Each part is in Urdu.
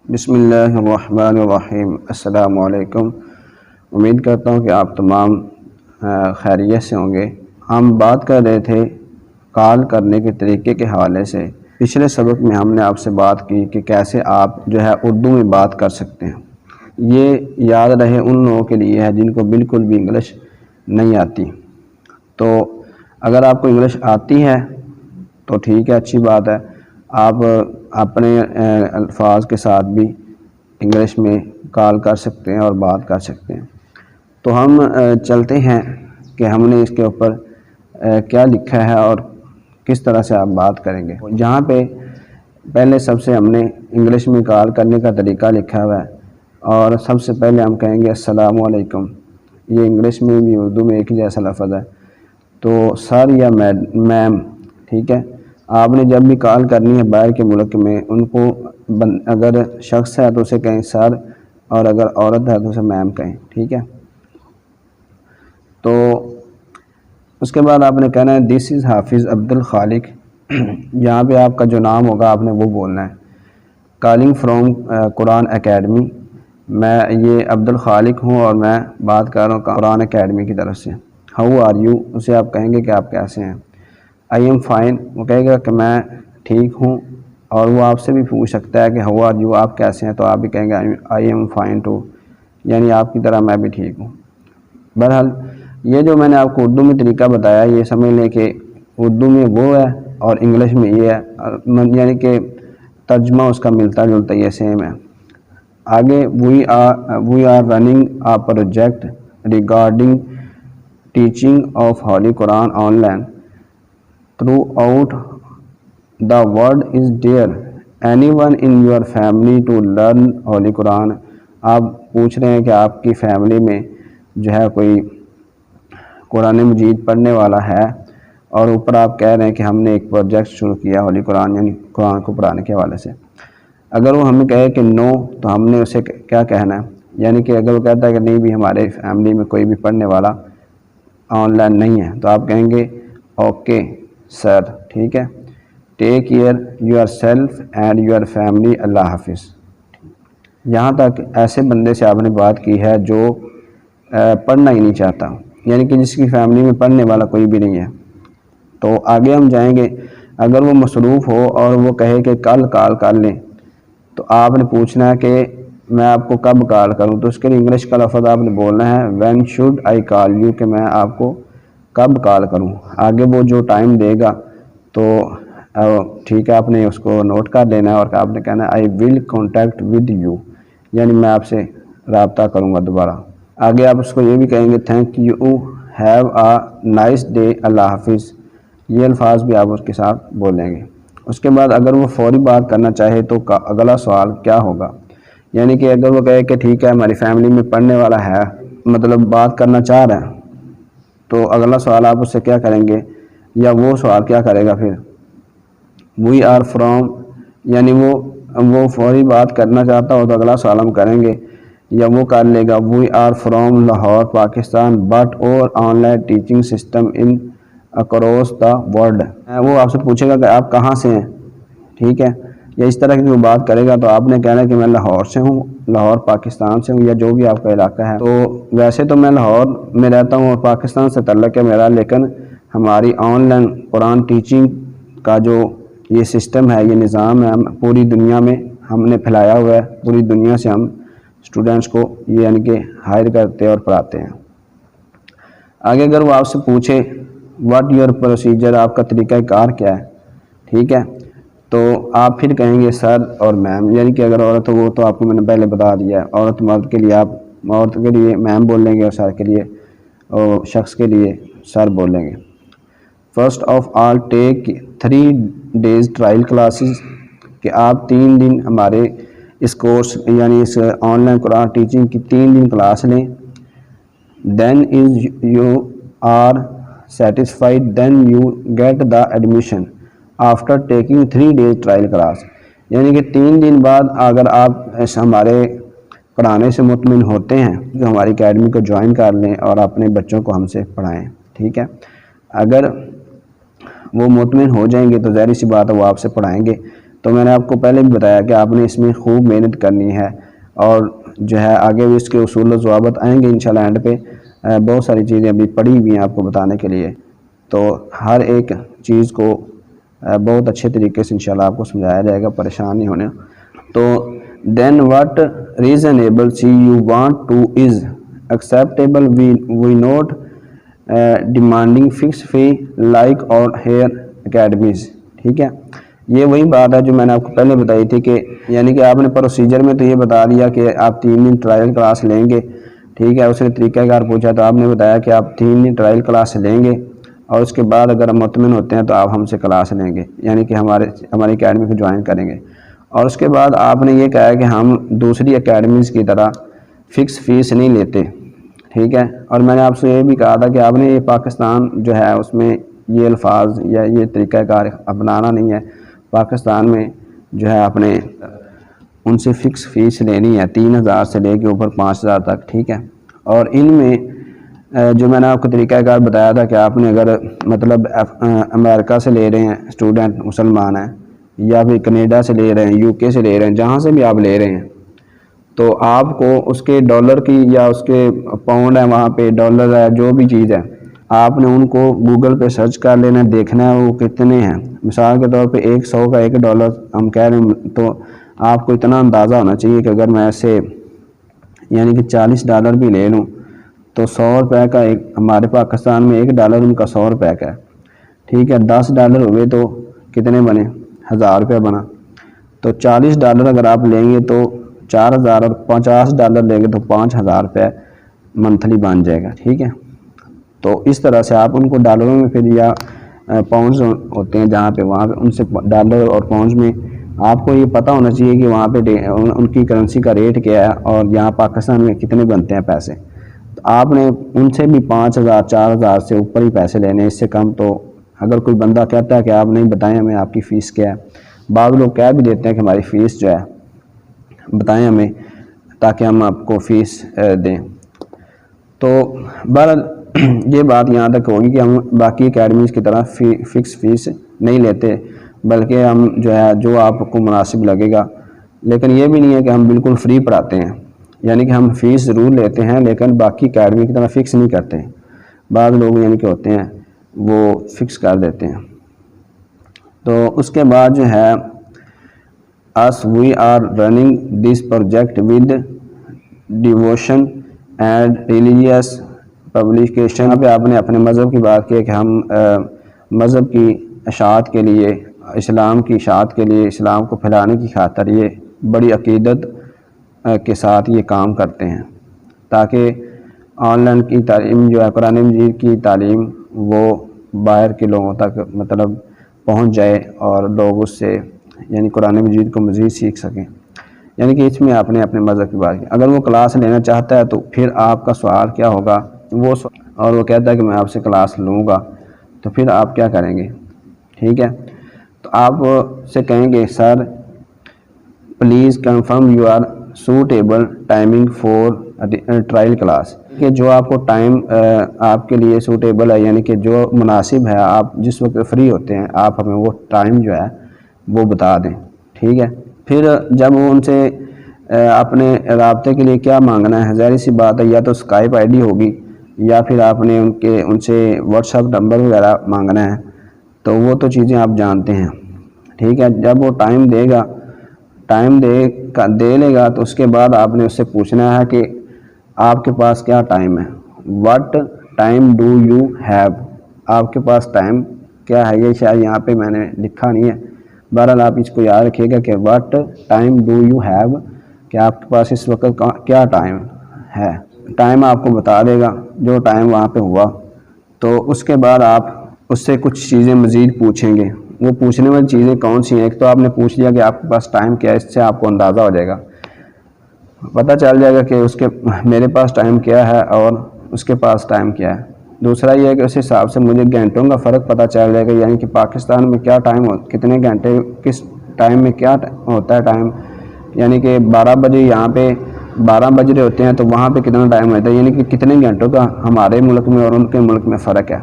بسم اللہ الرحمن الرحیم۔ السلام علیکم۔ امید کرتا ہوں کہ آپ تمام خیریت سے ہوں گے۔ ہم بات کر رہے تھے کال کرنے کے طریقے کے حوالے سے۔ پچھلے سبق میں ہم نے آپ سے بات کی کہ کیسے آپ اردو میں بات کر سکتے ہیں۔ یہ یاد رہے ان لوگوں کے لیے ہے جن کو بالکل بھی انگلش نہیں آتی۔ تو اگر آپ کو انگلش آتی ہے تو ٹھیک ہے، اچھی بات ہے، آپ اپنے الفاظ کے ساتھ بھی انگلش میں کال کر سکتے ہیں اور بات کر سکتے ہیں۔ تو ہم چلتے ہیں کہ ہم نے اس کے اوپر کیا لکھا ہے اور کس طرح سے آپ بات کریں گے۔ جہاں پہ پہلے سب سے ہم نے انگلش میں کال کرنے کا طریقہ لکھا ہوا ہے، اور سب سے پہلے ہم کہیں گے السلام علیکم۔ یہ انگلش میں بھی اردو میں ایک ہی جیسا لفظ ہے۔ تو سر یا میم، ٹھیک ہے، آپ نے جب بھی کال کرنی ہے باہر کے ملک میں، ان کو اگر شخص ہے تو اسے کہیں سر، اور اگر عورت ہے تو اسے میم کہیں، ٹھیک ہے۔ تو اس کے بعد آپ نے کہنا ہے دس از حافظ عبد الخالق۔ یہاں پہ آپ کا جو نام ہوگا آپ نے وہ بولنا ہے۔ کالنگ فرام قرآن اکیڈمی، میں یہ عبد الخالق ہوں اور میں بات کر رہا ہوں قرآن اکیڈمی کی طرف سے۔ ہاؤ آر یو، اسے آپ کہیں گے کہ آپ کیسے ہیں۔ آئی ایم فائن، وہ کہے گا کہ میں ٹھیک ہوں، اور وہ آپ سے بھی پوچھ سکتا ہے کہ ہاؤ آر یو، آپ کیسے ہیں، تو آپ بھی کہیں گے آئی ایم فائن ٹو، یعنی آپ کی طرح میں بھی ٹھیک ہوں۔ بہرحال یہ جو میں نے آپ کو اردو میں طریقہ بتایا، یہ سمجھ لیں کہ اردو میں وہ ہے اور انگلش میں یہ ہے، یعنی کہ ترجمہ اس کا ملتا جلتا یہ سیم ہے۔ آگے we are running a project regarding teaching of holy Quran online throughout the world. Is there anyone in your family to learn holy Quran? آپ پوچھ رہے ہیں کہ آپ کی فیملی میں کوئی قرآن مجید پڑھنے والا ہے، اور اوپر آپ کہہ رہے ہیں کہ ہم نے ایک پروجیکٹ شروع کیا ہولی قرآن، یعنی قرآن کو پڑھانے کے حوالے سے۔ اگر وہ ہمیں کہے کہ نو، تو ہم نے اسے کیا کہنا ہے، یعنی کہ اگر وہ کہتا ہے کہ نہیں بھی ہمارے فیملی میں کوئی بھی پڑھنے والا آن لائن نہیں ہے، تو آپ کہیں گے اوکے سر، ٹھیک ہے، take care your self and your family, اللہ حافظ۔ یہاں تک ایسے بندے سے آپ نے بات کی ہے جو پڑھنا ہی نہیں چاہتا، یعنی کہ جس کی فیملی میں پڑھنے والا کوئی بھی نہیں ہے۔ تو آگے ہم جائیں گے، اگر وہ مصروف ہو اور وہ کہے کہ کل کال کر لیں، تو آپ نے پوچھنا ہے کہ میں آپ کو کب کال کروں، تو اس کے لیے انگلش کا لفظ آپ نے بولنا ہے when should I call you, کہ میں آپ کو کب کال کروں۔ آگے وہ جو ٹائم دے گا تو ٹھیک ہے، آپ نے اس کو نوٹ کر لینا ہے، اور آپ نے کہنا ہے آئی ول کانٹیکٹ ود یو، یعنی میں آپ سے رابطہ کروں گا دوبارہ۔ آگے آپ اس کو یہ بھی کہیں گے thank you, have a nice day, اللہ حافظ۔ یہ الفاظ بھی آپ اس کے ساتھ بولیں گے۔ اس کے بعد اگر وہ فوری بات کرنا چاہے تو اگلا سوال کیا ہوگا، یعنی کہ اگر وہ کہے کہ ٹھیک ہے ہماری فیملی میں پڑھنے والا ہے، مطلب بات کرنا چاہ رہا ہے، تو اگلا سوال آپ اس سے کیا کریں گے، یا وہ سوال کیا کرے گا پھر، وی آر فرام، یعنی وہ فوری بات کرنا چاہتا ہو تو اگلا سوال ہم کریں گے، یا وہ کر لے گا we are from Lahore Pakistan but اور online teaching system in across the world. وہ آپ سے پوچھے گا کہ آپ کہاں سے ہیں، ٹھیک ہے، یا اس طرح کی کوئی بات کرے گا تو آپ نے کہنا ہے کہ میں لاہور سے ہوں، لاہور پاکستان سے ہوں، یا جو بھی آپ کا علاقہ ہے۔ تو ویسے تو میں لاہور میں رہتا ہوں اور پاکستان سے تعلق ہے میرا، لیکن ہماری آن لائن قرآن ٹیچنگ کا جو یہ سسٹم ہے، یہ نظام ہے، ہم پوری دنیا میں ہم نے پھیلایا ہوا ہے، پوری دنیا سے ہم اسٹوڈنٹس کو یعنی کہ ہائر کرتے اور پڑھاتے ہیں۔ آگے اگر وہ آپ سے پوچھے واٹ یور پروسیجر، آپ کا طریقہ کار کیا ہے، ٹھیک ہے، تو آپ پھر کہیں گے سر اور میم، یعنی کہ اگر عورت ہو وہ تو آپ کو میں نے پہلے بتا دیا ہے، عورت مرد کے لیے آپ عورت کے لیے میم بول لیں گے، اور سر کے لیے اور شخص کے لیے سر بول لیں گے۔ First of all take 3 days trial classes, کہ آپ 3 دن ہمارے اس کورس یعنی اس آن لائن قرآن ٹیچنگ کی 3 دن کلاس لیں۔ Then as you are satisfied then you get the admission after taking 3 days trial class, یعنی کہ 3 دن بعد اگر آپ ہمارے پڑھانے سے مطمئن ہوتے ہیں جو ہماری اکیڈمی کو جوائن کر لیں اور اپنے بچوں کو ہم سے پڑھائیں، ٹھیک ہے۔ اگر وہ مطمئن ہو جائیں گے تو ظاہر سی بات ہے وہ آپ سے پڑھائیں گے۔ تو میں نے آپ کو پہلے بھی بتایا کہ آپ نے اس میں خوب محنت کرنی ہے، اور جو ہے آگے بھی اس کے اصول و ضوابط آئیں گے انشاءاللہ اینڈ پہ. بہت ساری چیزیں ابھی پڑھی ہوئی ہیں آپ کو بتانے کے لیے، تو ہر ایک چیز کو بہت اچھے طریقے سے انشاءاللہ آپ کو سمجھایا جائے گا، پریشان نہیں ہونے. تو then what reasonable see you want to is acceptable we not demanding fix fee like other academies. ٹھیک ہے، یہ وہی بات ہے جو میں نے آپ کو پہلے بتائی تھی کہ یعنی کہ آپ نے پروسیجر میں تو یہ بتا دیا کہ آپ 3 دن ٹرائل کلاس لیں گے. ٹھیک ہے، اس نے طریقہ کار پوچھا تو آپ نے بتایا کہ آپ 3 دن ٹرائل کلاس لیں گے، اور اس کے بعد اگر ہم مطمئن ہوتے ہیں تو آپ ہم سے کلاس لیں گے، یعنی کہ ہماری اکیڈمی کو جوائن کریں گے. اور اس کے بعد آپ نے یہ کہا کہ ہم دوسری اکیڈمیز کی طرح فکس فیس نہیں لیتے. ٹھیک ہے، اور میں نے آپ سے یہ بھی کہا تھا کہ آپ نے یہ پاکستان جو ہے اس میں یہ الفاظ یا یہ طریقہ کار اپنانا نہیں ہے. پاکستان میں جو ہے آپ نے ان سے فکس فیس لینی ہے 3000 سے لے کے اوپر 5000 تک. ٹھیک ہے، اور ان میں جو میں نے آپ کو طریقہ کار بتایا تھا کہ آپ نے اگر مطلب امریکہ سے لے رہے ہیں اسٹوڈنٹ مسلمان ہیں، یا پھر کینیڈا سے لے رہے ہیں، یو کے سے لے رہے ہیں، جہاں سے بھی آپ لے رہے ہیں، تو آپ کو اس کے ڈالر کی یا اس کے پاؤنڈ ہے وہاں پہ ڈالر ہے جو بھی چیز ہے، آپ نے ان کو گوگل پہ سرچ کر لینا، دیکھنا ہے وہ کتنے ہیں. مثال کے طور پہ 100 کا $1 ہم کہہ رہے ہیں، تو آپ کو اتنا اندازہ ہونا چاہیے کہ اگر میں ایسے یعنی کہ $40 بھی لے لوں تو $100 کا ہمارے پاکستان میں $1 ان کا $100 کا ہے. ٹھیک ہے، $10 ہوئے تو کتنے بنے؟ $1000 بنا. تو $40 اگر آپ لیں گے تو 4000، اور $50 لیں گے تو $5000 منتھلی بن جائے گا. ٹھیک ہے، تو اس طرح سے آپ ان کو ڈالروں میں پھر یا پاؤنڈز ہوتے ہیں جہاں پہ وہاں پہ ان سے ڈالر اور پاؤنڈز میں آپ کو یہ پتہ ہونا چاہیے کہ وہاں پہ ان کی کرنسی کا ریٹ کیا ہے اور یہاں پاکستان میں کتنے بنتے ہیں پیسے. تو آپ نے ان سے بھی 5000 4000 سے اوپر ہی پیسے لینے، اس سے کم تو اگر کوئی بندہ کہتا ہے کہ آپ نہیں بتائیں ہمیں آپ کی فیس کیا ہے، بعض لوگ کہہ بھی دیتے ہیں کہ ہماری فیس جو ہے بتائیں ہمیں تاکہ ہم آپ کو فیس دیں. تو بہرحال یہ بات یہاں تک ہوگی کہ ہم باقی اکیڈمیز کی طرح فکس فیس نہیں لیتے، بلکہ ہم جو ہے جو آپ کو مناسب لگے گا. لیکن یہ بھی نہیں ہے کہ ہم بالکل فری پڑھاتے ہیں، یعنی کہ ہم فیس ضرور لیتے ہیں لیکن باقی اکیڈمی کی طرح فکس نہیں کرتے. بعض لوگ یعنی کہ ہوتے ہیں وہ فکس کر دیتے ہیں. تو اس کے بعد جو ہے as we are running this project with devotion and religious publication. یہاں پہ آپ نے اپنے مذہب کی بات کی کہ ہم مذہب کی اشاعت کے لیے، اسلام کی اشاعت کے لیے، اسلام کو پھیلانے کی خاطر یہ بڑی عقیدت کے ساتھ یہ کام کرتے ہیں، تاکہ آن لائن کی تعلیم جو ہے قرآن مجید کی تعلیم وہ باہر کے لوگوں تک مطلب پہنچ جائے اور لوگ اس سے یعنی قرآن مجید کو مزید سیکھ سکیں. یعنی کہ اس میں آپ نے اپنے مذہب کی بات کی. اگر وہ کلاس لینا چاہتا ہے تو پھر آپ کا سوال کیا ہوگا، اور وہ کہتا ہے کہ میں آپ سے کلاس لوں گا، تو پھر آپ کیا کریں گے؟ ٹھیک ہے، تو آپ سے کہیں گے sir please confirm you are suitable timing for trial class, کہ جو آپ کو ٹائم آپ کے لیے سوٹیبل ہے، یعنی کہ جو مناسب ہے، آپ جس وقت فری ہوتے ہیں آپ ہمیں وہ ٹائم جو ہے وہ بتا دیں. ٹھیک ہے، پھر جب وہ ان سے اپنے رابطے کے لیے کیا مانگنا ہے، ظاہر سی بات ہے یا تو اسکائپ آئی ڈی ہوگی یا پھر آپ نے ان سے واٹس ایپ نمبر وغیرہ مانگنا ہے، تو وہ تو چیزیں آپ جانتے ہیں. ٹھیک ہے، جب وہ ٹائم دے لے گا تو اس کے بعد آپ نے اس سے پوچھنا ہے کہ آپ کے پاس کیا ٹائم ہے. What time do you have, آپ کے پاس ٹائم کیا ہے. یہ شاید یہاں پہ میں نے لکھا نہیں ہے، بہرحال آپ اس کو یاد رکھیے گا کہ what time do you have, کہ آپ کے پاس اس وقت کیا ٹائم ہے. ٹائم آپ کو بتا دے گا جو ٹائم وہاں پہ ہوا. تو اس کے بعد آپ اس سے کچھ چیزیں مزید پوچھیں گے. وہ پوچھنے والی چیزیں کون سی ہیں؟ ایک تو آپ نے پوچھ لیا کہ آپ کے پاس ٹائم کیا ہے، اس سے آپ کو اندازہ ہو جائے گا، پتہ چل جائے گا کہ میرے پاس ٹائم کیا ہے اور اس کے پاس ٹائم کیا ہے. دوسرا یہ ہے کہ اس حساب سے مجھے گھنٹوں کا فرق پتہ چل جائے گا، یعنی کہ پاکستان میں کیا ٹائم کتنے گھنٹے کس ٹائم میں کیا ہوتا ہے ٹائم، یعنی کہ 12 بجے یہاں پہ 12 بج رہے ہوتے ہیں تو وہاں پہ کتنا ٹائم ہوتا ہے، یعنی کہ کتنے گھنٹوں کا ہمارے ملک میں اور ان کے ملک میں فرق ہے.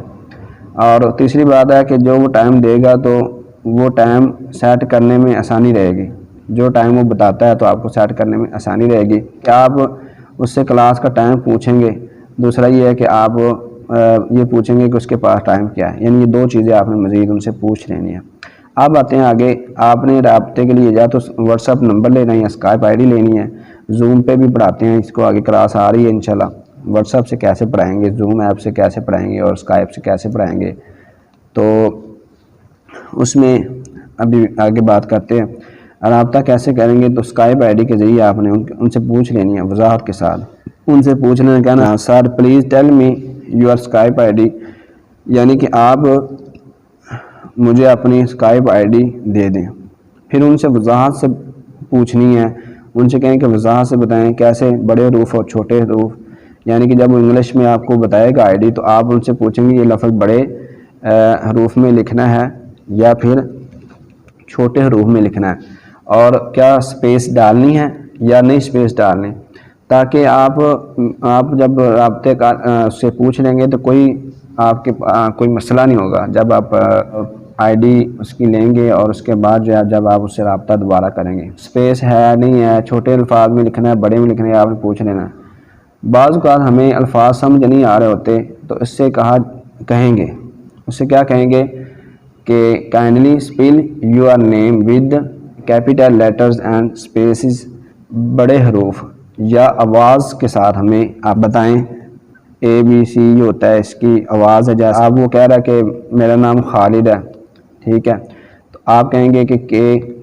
اور تیسری بات ہے کہ جو وہ ٹائم دے گا تو وہ ٹائم سیٹ کرنے میں آسانی رہے گی، جو ٹائم وہ بتاتا ہے تو آپ کو سیٹ کرنے میں آسانی رہے گی کہ آپ اس سے کلاس کا ٹائم پوچھیں گے۔ دوسرا یہ ہے کہ آپ یہ پوچھیں گے کہ اس کے پاس ٹائم کیا ہے، یعنی یہ دو چیزیں آپ نے مزید ان سے پوچھ لینی ہیں۔ اب آتے ہیں آگے، آپ نے رابطے کے لیے یا تو واٹس ایپ نمبر لینا ہے یا اسکائپ آئی ڈی لینی ہے۔ زوم پہ بھی پڑھاتے ہیں، اس کو آگے کلاس آ رہی ہے انشاءاللہ۔ واٹس ایپ سے کیسے پڑھائیں گے، زوم ایپ سے کیسے پڑھائیں گے اور اسکائپ سے کیسے پڑھائیں گے، تو اس میں ابھی آگے بات کرتے ہیں۔ رابطہ کیسے کریں گے، تو اسکائپ آئی ڈی کے ذریعے آپ نے ان سے پوچھ لینی ہے وضاحت کے ساتھ۔ ان سے پوچھنا کہنا sir please tell me your Skype I D, یعنی کہ آپ مجھے اپنی اسکائپ آئی ڈی دے دیں۔ پھر ان سے وضاحت سے پوچھنی ہے، ان سے کہیں کہ وضاحت سے بتائیں کیسے بڑے حروف اور چھوٹے حروف، یعنی کہ جب وہ انگلش میں آپ کو بتائے گا آئی ڈی تو آپ ان سے پوچھیں گے یہ لفظ بڑے حروف میں لکھنا ہے یا پھر چھوٹے حروف میں لکھنا ہے، اور کیا سپیس ڈالنی ہے یا نہیں سپیس ڈالنی، تاکہ آپ جب رابطے کا سے پوچھ لیں گے تو آپ کے کوئی مسئلہ نہیں ہوگا جب آپ آئی ڈی اس کی لیں گے اور اس کے بعد جو ہے جب آپ اس سے رابطہ دوبارہ کریں گے۔ سپیس ہے نہیں ہے، چھوٹے الفاظ میں لکھنا ہے بڑے میں لکھنا ہے، آپ نے پوچھ لینا ہے۔ بعض اوقات ہمیں الفاظ سمجھ نہیں آ رہے ہوتے تو اس سے کہیں گے، اس سے کیا کہیں گے کہ kindly spell your name with capital letters and spaces, بڑے حروف یا آواز کے ساتھ ہمیں آپ بتائیں۔ اے بی سی یہ ہوتا ہے اس کی آواز ہے، جیسے آپ وہ کہہ رہا ہے کہ میرا نام خالد ہے، ٹھیک ہے، تو آپ کہیں گے کہ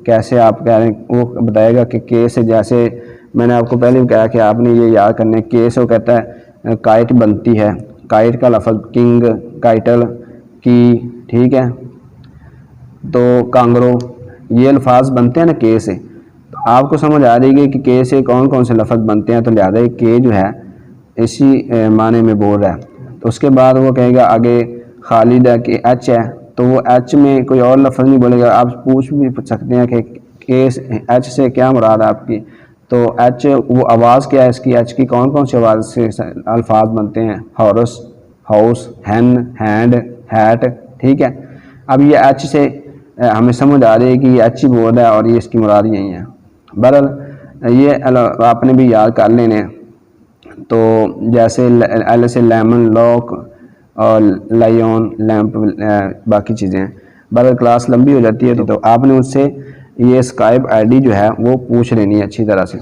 کیسے آپ کہہ رہے ہیں، وہ بتائے گا کہ سے، جیسے میں نے آپ کو پہلے بھی کہا کہ آپ نے یہ یاد کرنے سے وہ کہتا ہے کائٹ بنتی ہے، کائٹ کا لفظ کنگ، کائٹل کی، ٹھیک ہے، تو کانگرو، یہ الفاظ بنتے ہیں نا سے، تو آپ کو سمجھ آ جائے گی کہ سے کون کون سے لفظ بنتے ہیں، تو لہٰذا جو ہے اسی معنی میں بول رہا ہے۔ تو اس کے بعد وہ کہے گا آگے خالد ہے کہ ایچ ہے، تو وہ ایچ میں کوئی اور لفظ نہیں بولے گا، آپ پوچھ بھی سکتے ہیں کہ ایچ سے کیا مراد ہے آپ کی، تو ایچ وہ آواز کیا ہے اس کی، ایچ کی کون کون سی آواز سے الفاظ بنتے ہیں، ہارس، ہاؤس، ہین، ہینڈ، ہیٹ، ٹھیک ہے۔ اب یہ ایچ سے ہمیں سمجھ آ رہی ہے کہ یہ ایچ ہی بول رہا ہے اور یہ اس کی مراد یہی ہے۔ بہرحال یہ آپ نے بھی یاد کر لینے، تو جیسے ایل سے لیمن، لاک اور لائیون، لیمپ، باقی چیزیں۔ بہرحال کلاس لمبی ہو جاتی ہے تو آپ نے اس سے یہ اسکائپ آئی ڈی جو ہے وہ پوچھ لینی ہے اچھی طرح سے،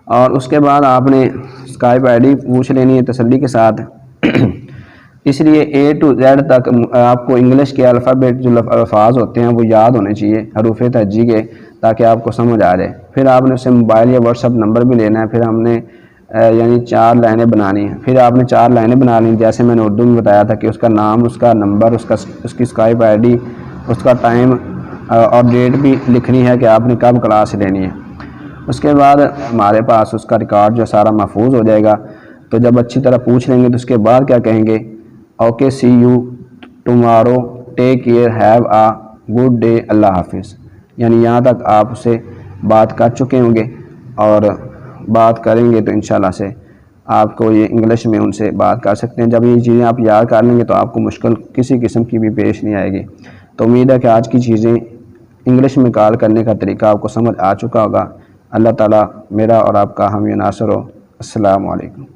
اور اس کے بعد آپ نے اسکائپ آئی ڈی پوچھ لینی ہے تسلی کے ساتھ۔ اس لیے اے ٹو زیڈ تک آپ کو انگلش کے الفابیٹ جو الفاظ ہوتے ہیں وہ یاد ہونے چاہیے حروف تہجی کے، تاکہ آپ کو سمجھ آ جائے۔ پھر آپ نے اسے موبائل یا واٹس ایپ نمبر بھی لینا ہے، پھر ہم نے یعنی 4 لائنیں بنانی ہیں، پھر آپ نے 4 لائنیں بنا لیں، جیسے میں نے اردو میں بتایا تھا کہ اس کا نام، اس کا نمبر، اس کی اسکائپ آئی ڈی، اس کا ٹائم اور ڈیٹ بھی لکھنی ہے کہ آپ نے کب کلاس لینی ہے۔ اس کے بعد ہمارے پاس اس کا ریکارڈ جو سارا محفوظ ہو جائے گا، تو جب اچھی طرح پوچھ لیں گے تو اس کے بعد کیا کہیں گے، okay see you tomorrow, take care, have a good day, اللہ حافظ، یعنی یہاں تک آپ اسے بات کر چکے ہوں گے، اور بات کریں گے تو انشاءاللہ سے آپ کو یہ انگلش میں ان سے بات کر سکتے ہیں۔ جب یہ چیزیں آپ یاد کر لیں گے تو آپ کو مشکل کسی قسم کی بھی پیش نہیں آئے گی۔ تو امید ہے کہ آج کی چیزیں انگلش میں کال کرنے کا طریقہ آپ کو سمجھ آ چکا ہوگا۔ اللہ تعالیٰ میرا اور آپ کا حامی و ناصر ہو۔ السلام علیکم۔